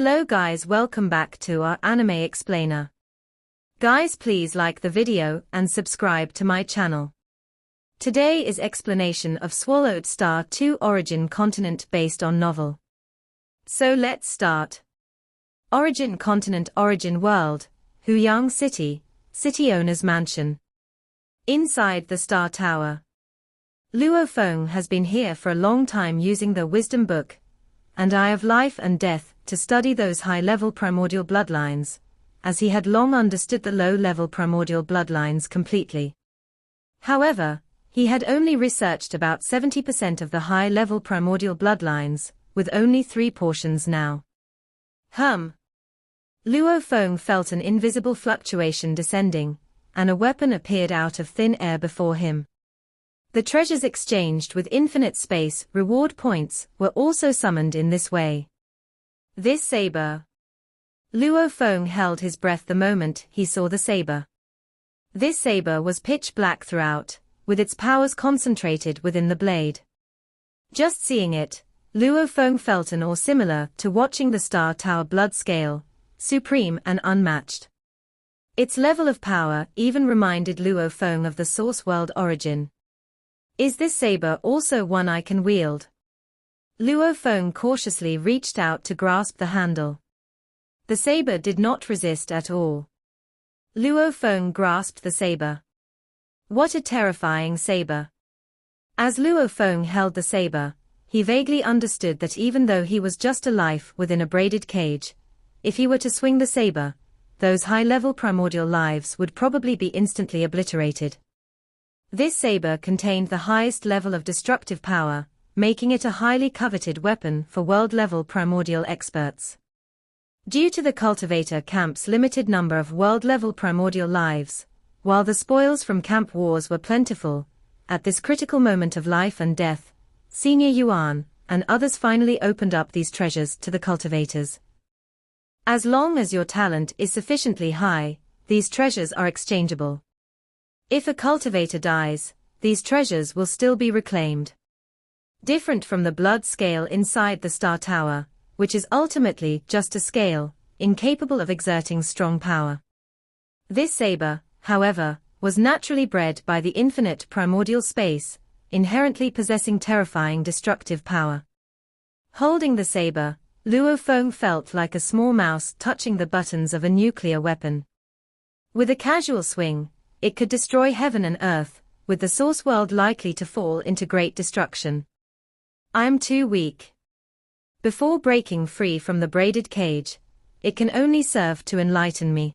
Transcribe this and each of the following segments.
Hello guys, welcome back to our anime explainer. Guys, please like the video and subscribe to my channel. Today is explanation of Swallowed Star 2 Origin Continent based on novel. So let's start. Origin Continent, Origin World, Huyang City, City Owner's Mansion. Inside the Star Tower. Luo Feng has been here for a long time using the Wisdom Book and Eye of Life and Death to study those high-level primordial bloodlines, as he had long understood the low-level primordial bloodlines completely. Luo he had only researched about 70% of the high-level primordial bloodlines, with only 3 portions now. Luo Feng felt an invisible fluctuation descending, and a weapon appeared out of thin air before him. The treasures exchanged with infinite space reward points were also summoned in this way. This saber. Luo Feng held his breath the moment he saw the saber. This saber was pitch black throughout, with its powers concentrated within the blade. Just seeing it, Luo Feng felt an awe similar to watching the Star Tower blood scale, supreme and unmatched. Its level of power even reminded Luo Feng of the source world origin. Is this saber also one I can wield? Luo Feng cautiously reached out to grasp the handle. The saber did not resist at all. Luo Feng grasped the saber. What a terrifying saber! As Luo Feng held the saber, he vaguely understood that even though he was just a life within a braided cage, if he were to swing the saber, those high-level primordial lives would probably be instantly obliterated. This saber contained the highest level of destructive power, making it a highly coveted weapon for world-level primordial experts. Due to the cultivator camp's limited number of world-level primordial lives, while the spoils from camp wars were plentiful, at this critical moment of life and death, Senior Yuan and others finally opened up these treasures to the cultivators. As long as your talent is sufficiently high, these treasures are exchangeable. If a cultivator dies, these treasures will still be reclaimed. Different from the blood scale inside the Star Tower, which is ultimately just a scale, incapable of exerting strong power. This saber, however, was naturally bred by the infinite primordial space, inherently possessing terrifying destructive power. Holding the saber, Luo Feng felt like a small mouse touching the buttons of a nuclear weapon. With a casual swing, it could destroy heaven and earth, with the source world likely to fall into great destruction. I am too weak. Before breaking free from the braided cage, it can only serve to enlighten me.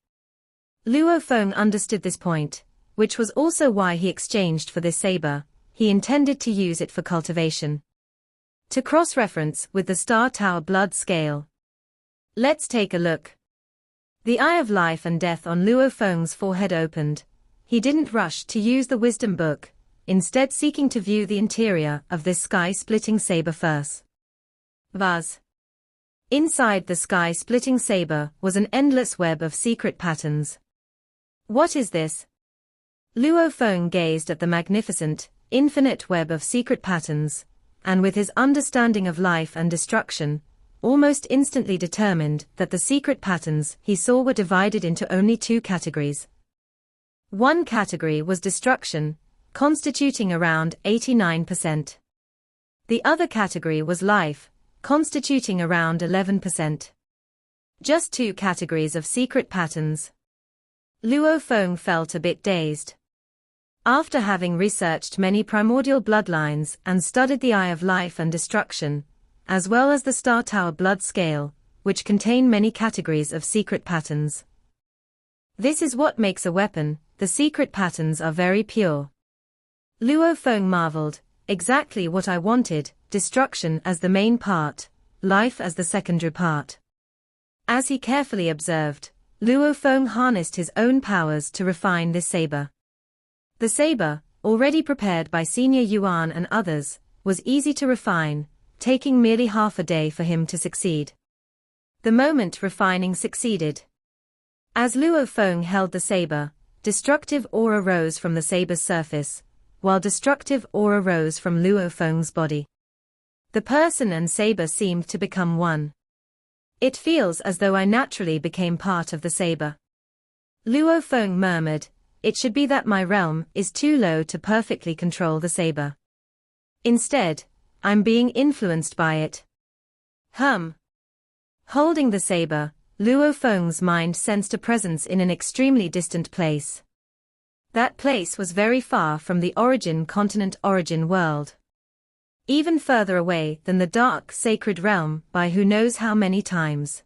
Luo Feng understood this point, which was also why he exchanged for this saber. He intended to use it for cultivation. To cross-reference with the Star Tower blood scale. Let's take a look. The Eye of Life and Death on Luo Feng's forehead opened. He didn't rush to use the Wisdom Book, instead seeking to view the interior of this sky-splitting saber first. Vaz. Inside the sky-splitting saber was an endless web of secret patterns. What is this? Luo Feng gazed at the magnificent, infinite web of secret patterns, and with his understanding of life and destruction, almost instantly determined that the secret patterns he saw were divided into only 2 categories. One category was destruction, constituting around 89%. The other category was life, constituting around 11%. Just 2 categories of secret patterns. Luo Feng felt a bit dazed. After having researched many primordial bloodlines and studied the Eye of Life and Destruction, as well as the Star Tower blood scale, which contain many categories of secret patterns. This is what makes a weapon. The secret patterns are very pure. Luo Feng marveled, exactly what I wanted, destruction as the main part, life as the secondary part. As he carefully observed, Luo Feng harnessed his own powers to refine this saber. The saber, already prepared by Senior Yuan and others, was easy to refine, taking merely half a day for him to succeed. The moment refining succeeded. As Luo Feng held the saber, destructive aura rose from the saber's surface, while destructive aura rose from Luo Feng's body. The person and saber seemed to become one. It feels as though I naturally became part of the saber. Luo Feng murmured, it should be that my realm is too low to perfectly control the saber. Instead, I'm being influenced by it. Holding the saber, Luo Feng's mind sensed a presence in an extremely distant place. That place was very far from the origin continent origin world. Even further away than the dark sacred realm by who knows how many times.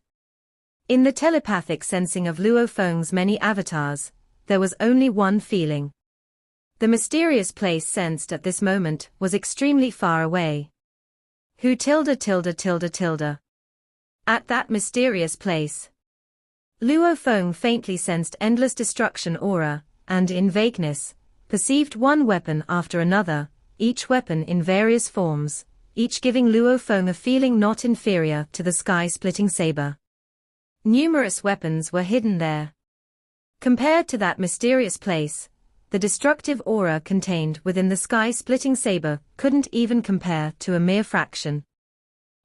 In the telepathic sensing of Luo Feng's many avatars, there was only one feeling. The mysterious place sensed at this moment was extremely far away. Who tilde. At that mysterious place, Luo Feng faintly sensed endless destruction aura, and in vagueness, perceived one weapon after another, each weapon in various forms, each giving Luo Feng a feeling not inferior to the sky-splitting saber. Numerous weapons were hidden there. Compared to that mysterious place, the destructive aura contained within the sky-splitting saber couldn't even compare to a mere fraction.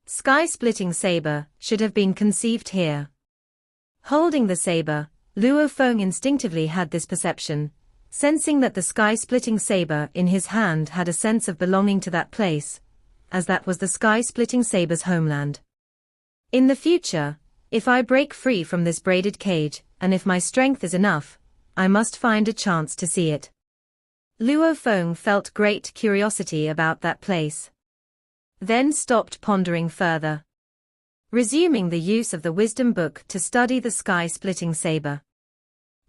Sky-splitting saber should have been conceived here. Holding the saber, Luo Feng instinctively had this perception, sensing that the sky-splitting saber in his hand had a sense of belonging to that place, as that was the sky-splitting saber's homeland. In the future, if I break free from this braided cage, and if my strength is enough, I must find a chance to see it. Luo Feng felt great curiosity about that place. Then stopped pondering further. Resuming the use of the wisdom book to study the sky-splitting saber.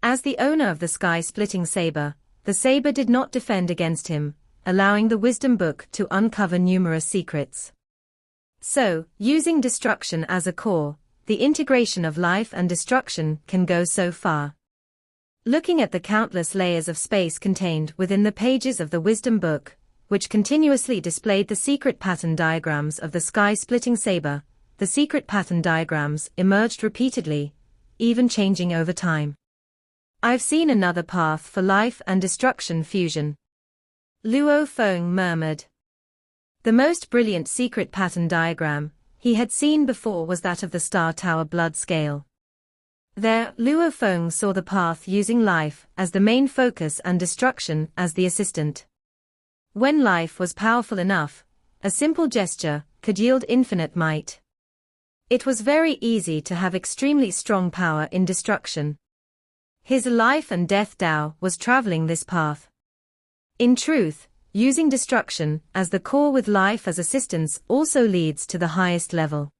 As the owner of the sky-splitting saber, the saber did not defend against him, allowing the wisdom book to uncover numerous secrets. So, using destruction as a core, the integration of life and destruction can go so far. Looking at the countless layers of space contained within the pages of the wisdom book, which continuously displayed the secret pattern diagrams of the sky-splitting saber, the secret pattern diagrams emerged repeatedly, even changing over time. I've seen another path for life and destruction fusion. Luo Feng murmured. The most brilliant secret pattern diagram he had seen before was that of the Star Tower blood scale. There, Luo Feng saw the path using life as the main focus and destruction as the assistant. When life was powerful enough, a simple gesture could yield infinite might. It was very easy to have extremely strong power in destruction. His life and death Tao was traveling this path. In truth, using destruction as the core with life as assistance also leads to the highest level.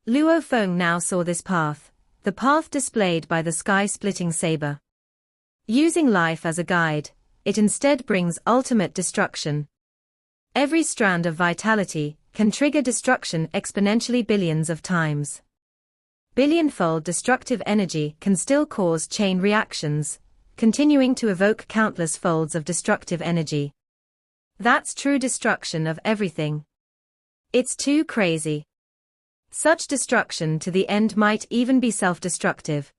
Luo Feng now saw this path, the path displayed by the sky-splitting saber. Using life as a guide, it instead brings ultimate destruction. Every strand of vitality can trigger destruction exponentially billions of times. Billionfold destructive energy can still cause chain reactions, continuing to evoke countless folds of destructive energy. That's true destruction of everything. It's too crazy. Such destruction to the end might even be self-destructive.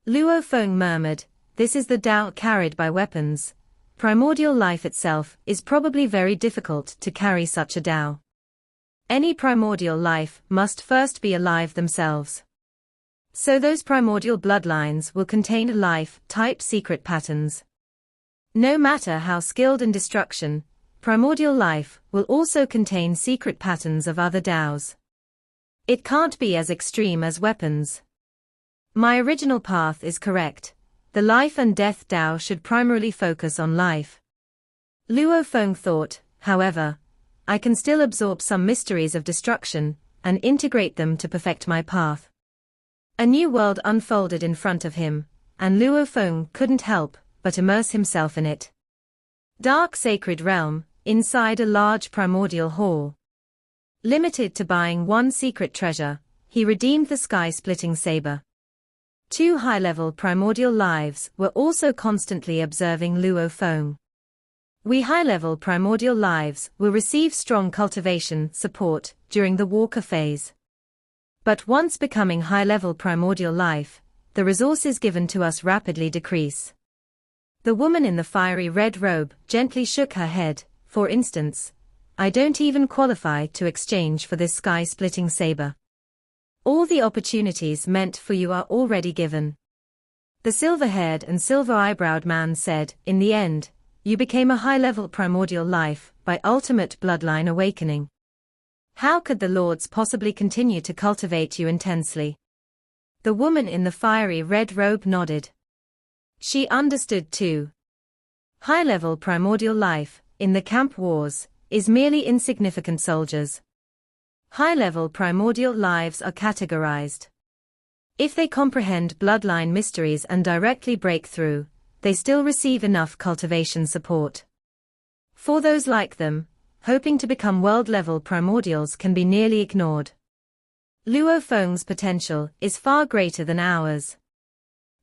Luo Feng murmured, this is the Tao carried by weapons. Primordial life itself is probably very difficult to carry such a Tao. Any primordial life must first be alive themselves. So those primordial bloodlines will contain life-type secret patterns. No matter how skilled in destruction, primordial life will also contain secret patterns of other Taos. It can't be as extreme as weapons. My original path is correct. The life and death Tao should primarily focus on life. Luo Feng thought, however, I can still absorb some mysteries of destruction and integrate them to perfect my path. A new world unfolded in front of him, and Luo Feng couldn't help but immerse himself in it. Dark sacred realm, inside a large primordial hall. Limited to buying one secret treasure, he redeemed the sky-splitting saber. 2 high-level primordial lives were also constantly observing Luo Feng. We high-level primordial lives will receive strong cultivation support during the walker phase. But once becoming high-level primordial life, the resources given to us rapidly decrease. The woman in the fiery red robe gently shook her head. For instance, I don't even qualify to exchange for this sky-splitting saber. All the opportunities meant for you are already given. The silver-haired and silver-eyebrowed man said, in the end, you became a high-level primordial life by ultimate bloodline awakening. How could the lords possibly continue to cultivate you intensely? The woman in the fiery red robe nodded. She understood too. High-level primordial life, in the camp wars, is merely insignificant soldiers. High-level primordial lives are categorized. If they comprehend bloodline mysteries and directly break through, they still receive enough cultivation support. For those like them, hoping to become world-level primordials can be nearly ignored. Luo Feng's potential is far greater than ours.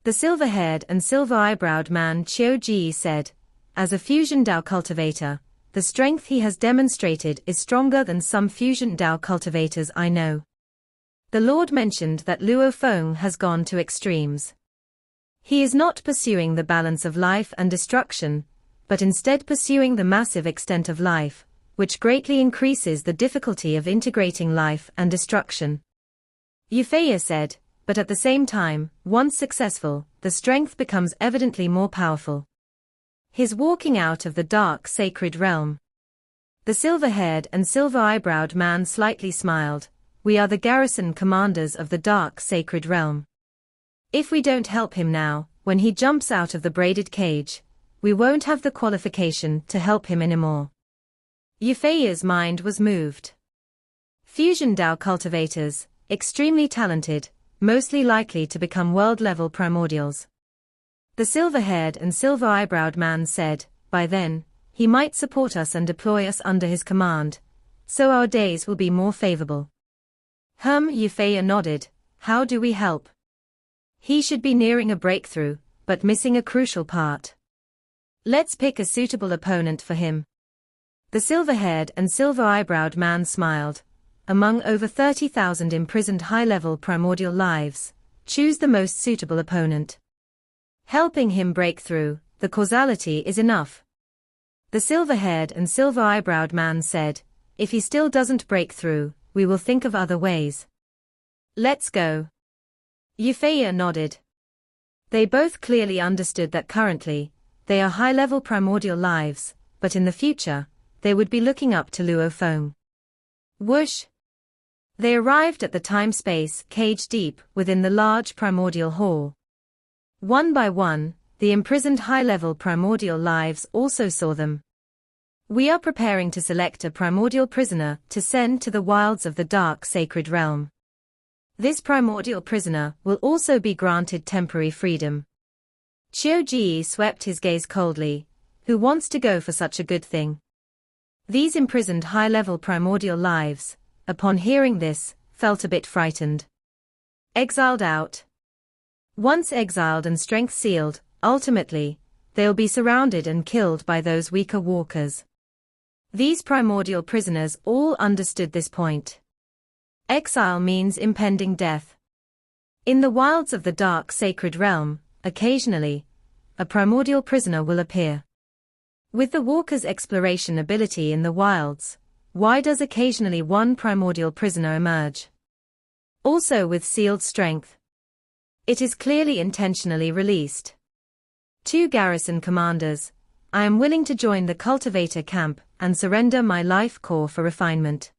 The silver-haired and silver-eyebrowed man Qiu Ji said, as a fusion Dao cultivator, the strength he has demonstrated is stronger than some fusion Dao cultivators I know. The Lord mentioned that Luo Feng has gone to extremes. He is not pursuing the balance of life and destruction, but instead pursuing the massive extent of life, which greatly increases the difficulty of integrating life and destruction. Euphea said, but at the same time, once successful, the strength becomes evidently more powerful. His walking out of the dark sacred realm. The silver-haired and silver-eyebrowed man slightly smiled. We are the garrison commanders of the dark sacred realm. If we don't help him now, when he jumps out of the braided cage, we won't have the qualification to help him anymore. Euphea's mind was moved. Fusion Dao cultivators, extremely talented, mostly likely to become world-level primordials. The silver-haired and silver-eyebrowed man said, by then, he might support us and deploy us under his command, so our days will be more favorable. Euphea nodded. How do we help? He should be nearing a breakthrough, but missing a crucial part. Let's pick a suitable opponent for him. The silver-haired and silver-eyebrowed man smiled. Among over 30,000 imprisoned high-level primordial lives, choose the most suitable opponent. Helping him break through, the causality is enough. The silver-haired and silver-eyebrowed man said, if he still doesn't break through, we will think of other ways. Let's go. Euphea nodded. They both clearly understood that currently, they are high-level primordial lives, but in the future, they would be looking up to Luo Feng. Whoosh! They arrived at the time-space cage deep within the large primordial hall. One by one, the imprisoned high-level primordial lives also saw them. We are preparing to select a primordial prisoner to send to the wilds of the dark sacred realm. This primordial prisoner will also be granted temporary freedom. Qiu Ji swept his gaze coldly. Who wants to go for such a good thing? These imprisoned high-level primordial lives, upon hearing this, felt a bit frightened. Exiled out. Once exiled and strength sealed, ultimately, they'll be surrounded and killed by those weaker walkers. These primordial prisoners all understood this point. Exile means impending death. In the wilds of the dark sacred realm, occasionally, a primordial prisoner will appear. With the walker's exploration ability in the wilds, why does occasionally one primordial prisoner emerge? Also with sealed strength. It is clearly intentionally released. 2 garrison commanders, I am willing to join the cultivator camp and surrender my life core for refinement.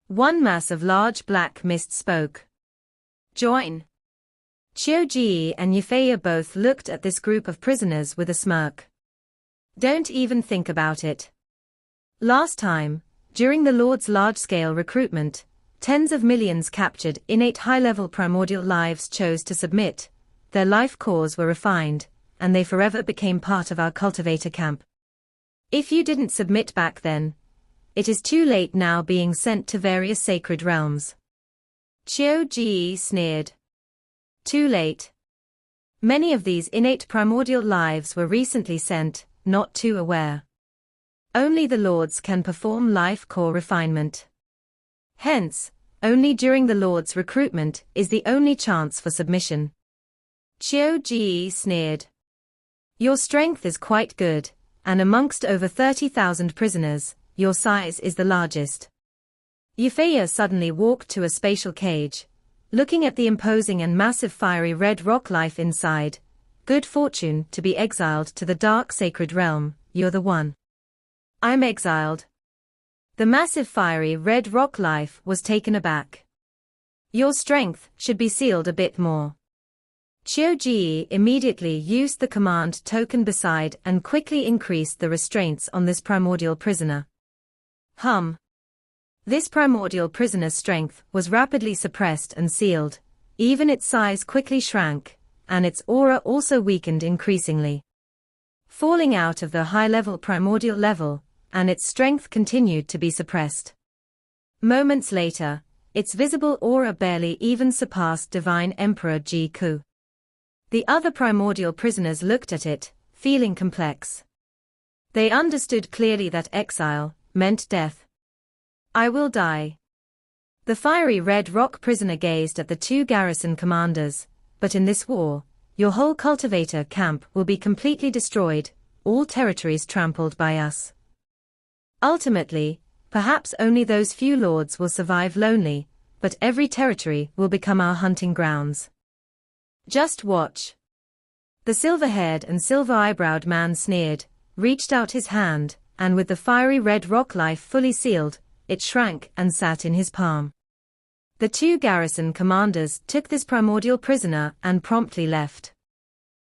One mass of large black mist spoke. Join. Qiu Ji and Euphea both looked at this group of prisoners with a smirk. Don't even think about it. Last time, during the Lord's large-scale recruitment, tens of millions captured innate high-level primordial lives chose to submit, their life cores were refined, and they forever became part of our cultivator camp. If you didn't submit back then, it is too late now being sent to various sacred realms. Qiu Ji sneered. Too late. Many of these innate primordial lives were recently sent, not too aware. Only the Lords can perform life core refinement. Hence, only during the Lord's recruitment is the only chance for submission. Qiu Ji sneered. Your strength is quite good, and amongst over 30,000 prisoners, your size is the largest. Euphea suddenly walked to a spatial cage, looking at the imposing and massive fiery red rock life inside. Good fortune to be exiled to the dark sacred realm, you're the one. I'm exiled. The massive fiery red rock life was taken aback. Your strength should be sealed a bit more. Qiu Ji immediately used the command token beside and quickly increased the restraints on this primordial prisoner. This primordial prisoner's strength was rapidly suppressed and sealed, even its size quickly shrank, and its aura also weakened increasingly. Falling out of the high-level primordial level, and its strength continued to be suppressed. Moments later, its visible aura barely even surpassed Divine Emperor Ji Ku. The other primordial prisoners looked at it, feeling complex. They understood clearly that exile meant death. I will die. The fiery red rock prisoner gazed at the two garrison commanders. But in this war, your whole cultivator camp will be completely destroyed, all territories trampled by us. Ultimately, perhaps only those few lords will survive lonely, but every territory will become our hunting grounds. Just watch. The silver-haired and silver-eyebrowed man sneered, reached out his hand, and with the fiery red rock life fully sealed, it shrank and sat in his palm. The two garrison commanders took this primordial prisoner and promptly left.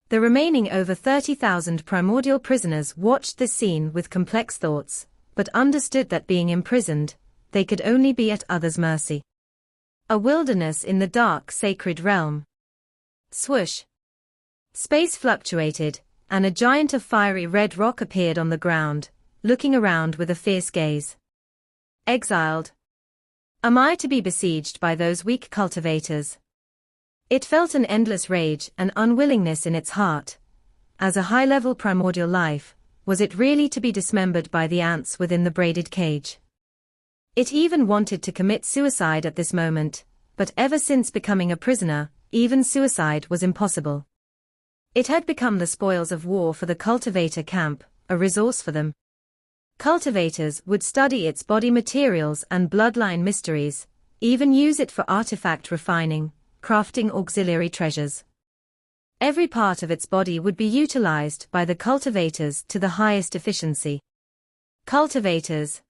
The remaining over 30,000 primordial prisoners watched this scene with complex thoughts, but understood that being imprisoned, they could only be at others' mercy. A wilderness in the dark sacred realm. Swoosh. Space fluctuated, and a giant of fiery red rock appeared on the ground, looking around with a fierce gaze. Exiled. Am I to be besieged by those weak cultivators? It felt an endless rage and unwillingness in its heart. As a high-level primordial life, was it really to be dismembered by the ants within the braided cage? It even wanted to commit suicide at this moment, but ever since becoming a prisoner, even suicide was impossible. It had become the spoils of war for the cultivator camp, a resource for them. Cultivators would study its body materials and bloodline mysteries, even use it for artifact refining, crafting auxiliary treasures. Every part of its body would be utilized by the cultivators to the highest efficiency. Cultivators.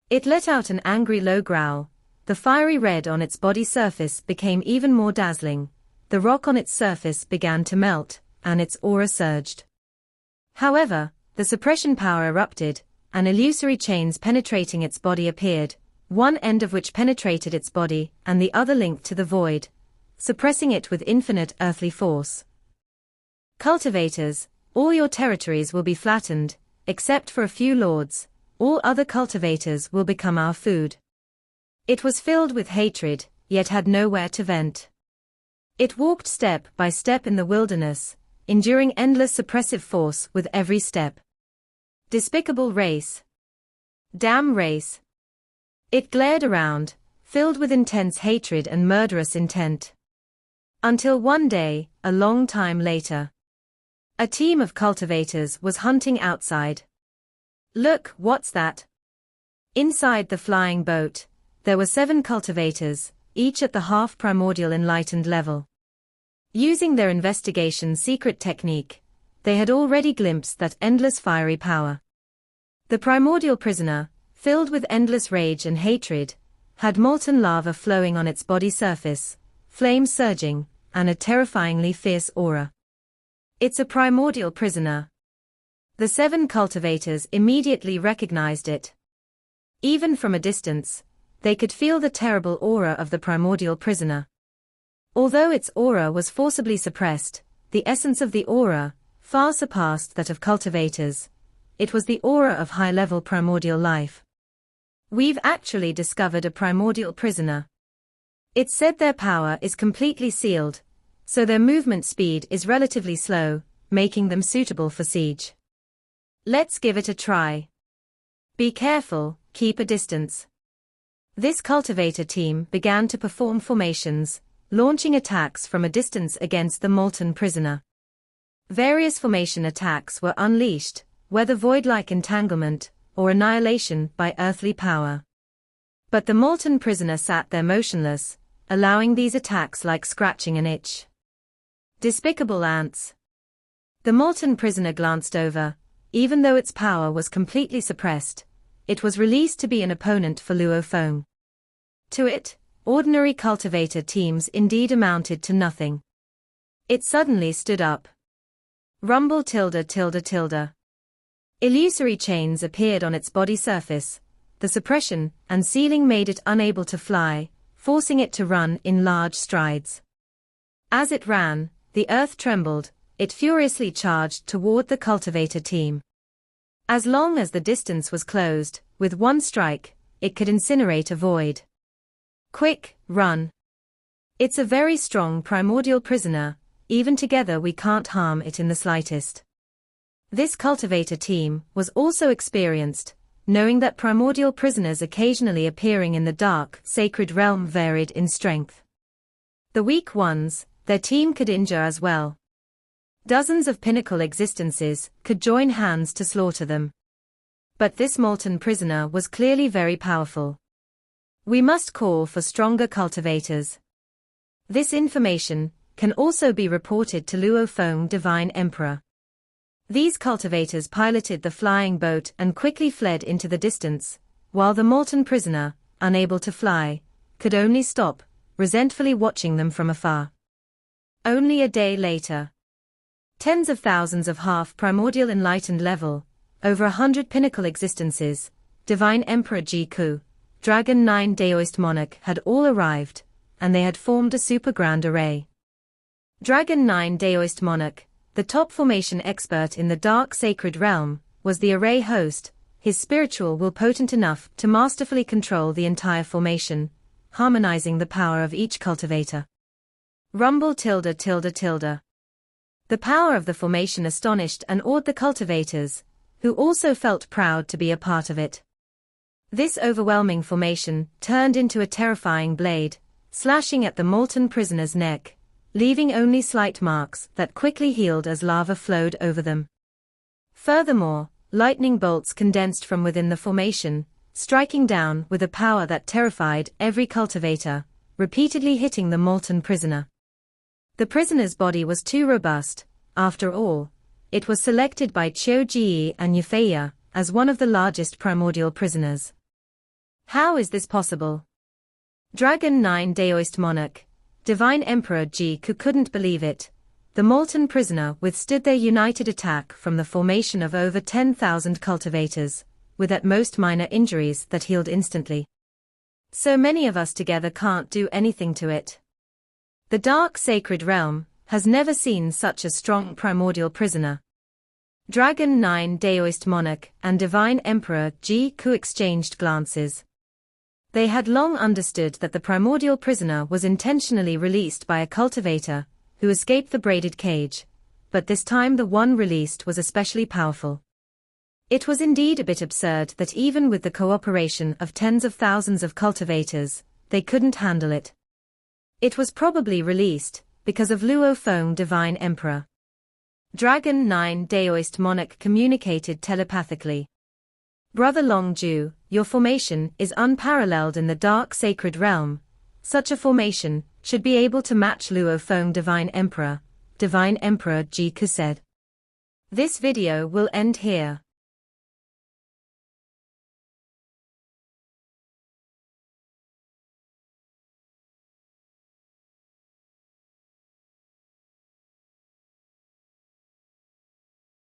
It let out an angry low growl. The fiery red on its body surface became even more dazzling, the rock on its surface began to melt, and its aura surged. However, the suppression power erupted, and illusory chains penetrating its body appeared, one end of which penetrated its body and the other linked to the void, suppressing it with infinite earthly force. Cultivators, all your territories will be flattened, except for a few lords, all other cultivators will become our food. It was filled with hatred, yet had nowhere to vent. It walked step by step in the wilderness, enduring endless suppressive force with every step. Despicable race. Damn race. It glared around, filled with intense hatred and murderous intent. Until one day, a long time later, a team of cultivators was hunting outside. Look, what's that? Inside the flying boat, there were 7 cultivators, each at the half-primordial enlightened level. Using their investigation secret technique, they had already glimpsed that endless fiery power. The primordial prisoner, filled with endless rage and hatred, had molten lava flowing on its body surface, flames surging, and a terrifyingly fierce aura. It's a primordial prisoner. The 7 cultivators immediately recognized it. Even from a distance, they could feel the terrible aura of the primordial prisoner. Although its aura was forcibly suppressed, the essence of the aura far surpassed that of cultivators. It was the aura of high-level primordial life. We've actually discovered a primordial prisoner. It said their power is completely sealed, so their movement speed is relatively slow, making them suitable for siege. Let's give it a try. Be careful, keep a distance. This cultivator team began to perform formations, launching attacks from a distance against the molten prisoner. Various formation attacks were unleashed, whether void-like entanglement, or annihilation by earthly power. But the molten prisoner sat there motionless, allowing these attacks like scratching an itch. Despicable ants. The molten prisoner glanced over. Even though its power was completely suppressed, it was released to be an opponent for Luo Feng. To it, ordinary cultivator teams indeed amounted to nothing. It suddenly stood up. Rumble tilde tilde tilde. Illusory chains appeared on its body surface. The suppression and sealing made it unable to fly, forcing it to run in large strides. As it ran, the earth trembled. It furiously charged toward the cultivator team. As long as the distance was closed, with one strike, it could incinerate a void. Quick, run. It's a very strong primordial prisoner, even together we can't harm it in the slightest. This cultivator team was also experienced, knowing that primordial prisoners occasionally appearing in the dark, sacred realm varied in strength. The weak ones, their team could injure as well. Dozens of pinnacle existences could join hands to slaughter them. But this molten prisoner was clearly very powerful. We must call for stronger cultivators. This information can also be reported to Luo Feng Divine Emperor. These cultivators piloted the flying boat and quickly fled into the distance, while the molten prisoner, unable to fly, could only stop, resentfully watching them from afar. Only a day later. Tens of thousands of half-primordial enlightened level, over 100 pinnacle existences, Divine Emperor Jiku, Dragon 9 Daoist Monarch had all arrived, and they had formed a super grand array. Dragon 9 Daoist Monarch, the top formation expert in the dark sacred realm, was the array host, his spiritual will potent enough to masterfully control the entire formation, harmonizing the power of each cultivator. Rumble tilde tilde tilde. The power of the formation astonished and awed the cultivators, who also felt proud to be a part of it. This overwhelming formation turned into a terrifying blade, slashing at the molten prisoner's neck, leaving only slight marks that quickly healed as lava flowed over them. Furthermore, lightning bolts condensed from within the formation, striking down with a power that terrified every cultivator, repeatedly hitting the molten prisoner. The prisoner's body was too robust. After all, it was selected by Qiu Ji and Yufeiya as one of the largest primordial prisoners. How is this possible? Dragon 9 Daoist Monarch, Divine Emperor Jiku couldn't believe it. The molten prisoner withstood their united attack from the formation of over 10,000 cultivators, with at most minor injuries that healed instantly. So many of us together can't do anything to it. The dark sacred realm has never seen such a strong primordial prisoner. Dragon 9 Daoist Monarch and Divine Emperor Jiku exchanged glances. They had long understood that the primordial prisoner was intentionally released by a cultivator who escaped the braided cage, but this time the one released was especially powerful. It was indeed a bit absurd that even with the cooperation of tens of thousands of cultivators, they couldn't handle it. It was probably released because of Luo Feng Divine Emperor. Dragon 9 Daoist Monarch communicated telepathically. Brother Longju, your formation is unparalleled in the dark sacred realm. Such a formation should be able to match Luo Feng Divine Emperor Jiku said. This video will end here.